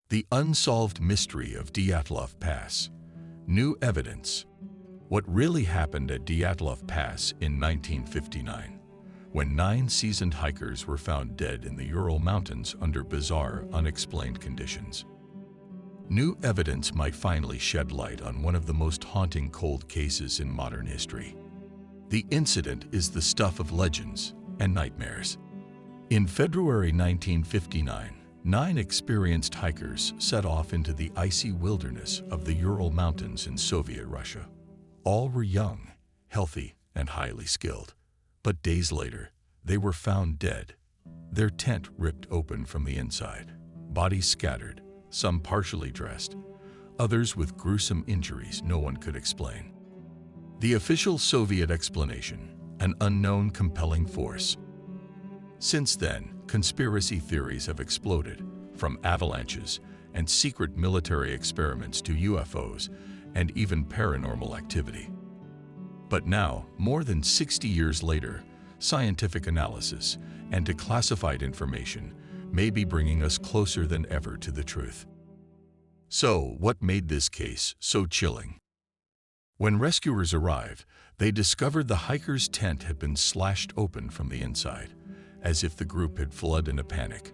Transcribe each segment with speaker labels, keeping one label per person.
Speaker 1: The unsolved mystery of Dyatlov Pass. New evidence. What really happened at Dyatlov Pass in 1959, when 9 seasoned hikers were found dead in the Ural Mountains under bizarre, unexplained conditions. New evidence might finally shed light on one of the most haunting cold cases in modern history. The incident is the stuff of legends and nightmares. In February 1959, 9 experienced hikers set off into the icy wilderness of the Ural Mountains in Soviet Russia. All were young, healthy, and highly skilled. But days later, they were found dead. Their tent ripped open from the inside, bodies scattered, some partially dressed, others with gruesome injuries no one could explain. The official Soviet explanation, an unknown compelling force. Since then, conspiracy theories have exploded, from avalanches and secret military experiments to UFOs and even paranormal activity. But now, more than 60 years later, scientific analysis and declassified information may be bringing us closer than ever to the truth. So, what made this case so chilling? When rescuers arrived, they discovered the hikers' tent had been slashed open from the inside, as if the group had fled in a panic.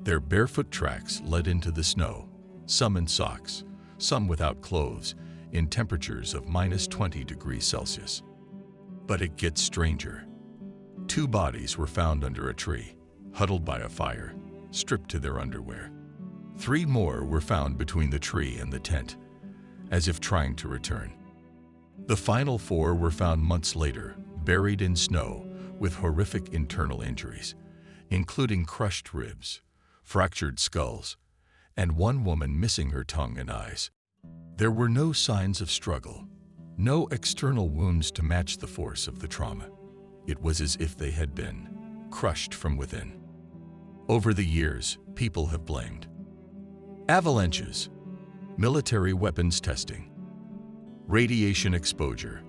Speaker 1: Their barefoot tracks led into the snow, some in socks, some without clothes, in temperatures of -20 degrees Celsius. But it gets stranger. 2 bodies were found under a tree, huddled by a fire, stripped to their underwear. 3 more were found between the tree and the tent, as if trying to return. The final 4 were found months later, buried in snow, with horrific internal injuries, including crushed ribs, fractured skulls, and 1 woman missing her tongue and eyes. There were no signs of struggle, no external wounds to match the force of the trauma. It was as if they had been crushed from within. Over the years, people have blamed avalanches, military weapons testing, radiation exposure,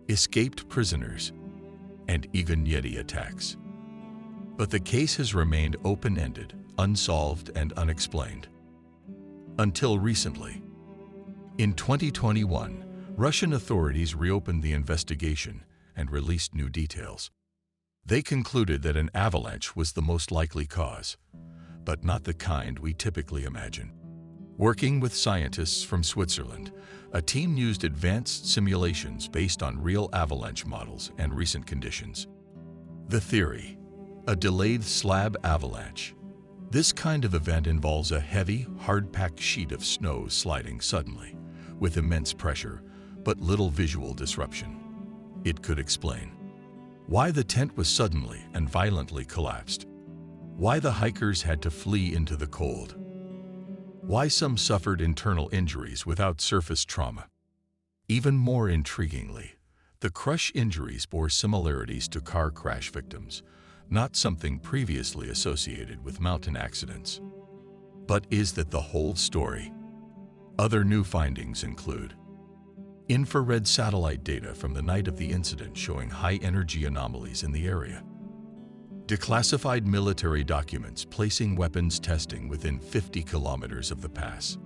Speaker 1: escaped prisoners, and even Yeti attacks. But the case has remained open-ended, unsolved, and unexplained. Until recently. In 2021, Russian authorities reopened the investigation and released new details. They concluded that an avalanche was the most likely cause, but not the kind we typically imagine. Working with scientists from Switzerland, a team used advanced simulations based on real avalanche models and recent conditions. The theory: a delayed slab avalanche. This kind of event involves a heavy, hard-packed sheet of snow sliding suddenly, with immense pressure, but little visual disruption. It could explain why the tent was suddenly and violently collapsed, why the hikers had to flee into the cold, why some suffered internal injuries without surface trauma. Even more intriguingly, the crush injuries bore similarities to car crash victims, not something previously associated with mountain accidents. But is that the whole story? Other new findings include infrared satellite data from the night of the incident showing high-energy anomalies in the area, declassified military documents placing weapons testing within 50 kilometers of the pass,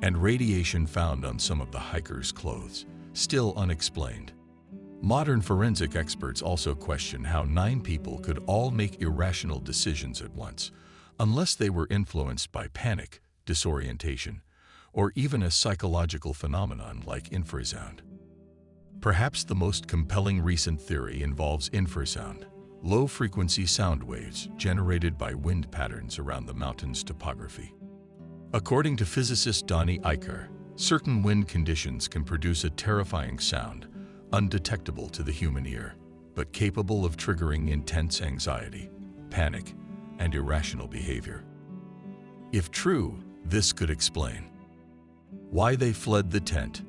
Speaker 1: and radiation found on some of the hikers' clothes, still unexplained. Modern forensic experts also question how 9 people could all make irrational decisions at once, unless they were influenced by panic, disorientation, or even a psychological phenomenon like infrasound. Perhaps the most compelling recent theory involves infrasound, low-frequency sound waves generated by wind patterns around the mountain's topography. According to physicist Donny Eicher, certain wind conditions can produce a terrifying sound, undetectable to the human ear, but capable of triggering intense anxiety, panic, and irrational behavior. If true, this could explain why they fled the tent,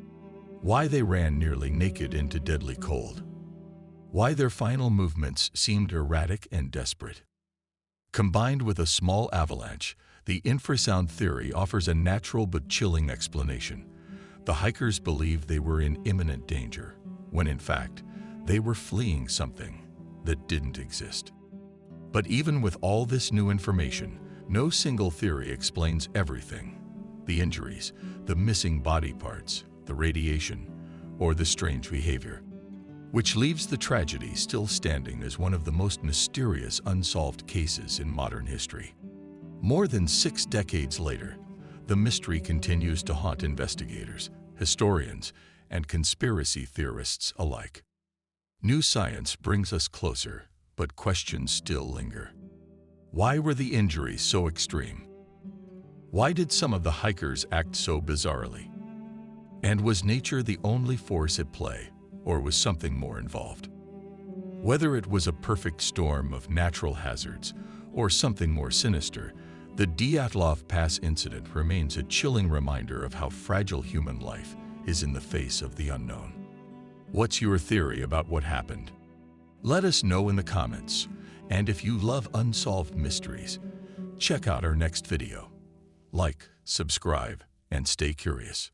Speaker 1: why they ran nearly naked into deadly cold, why their final movements seemed erratic and desperate. Combined with a small avalanche, the infrasound theory offers a natural but chilling explanation. The hikers believed they were in imminent danger, when in fact, they were fleeing something that didn't exist. But even with all this new information, no single theory explains everything. The injuries, the missing body parts, the radiation, or the strange behavior, which leaves the tragedy still standing as one of the most mysterious unsolved cases in modern history. More than 6 decades later, the mystery continues to haunt investigators, historians, and conspiracy theorists alike. New science brings us closer, but questions still linger. Why were the injuries so extreme? Why did some of the hikers act so bizarrely? And was nature the only force at play, or was something more involved? Whether it was a perfect storm of natural hazards or something more sinister, the Dyatlov Pass incident remains a chilling reminder of how fragile human life is in the face of the unknown. What's your theory about what happened? Let us know in the comments, and if you love unsolved mysteries, check out our next video. Like, subscribe, and stay curious.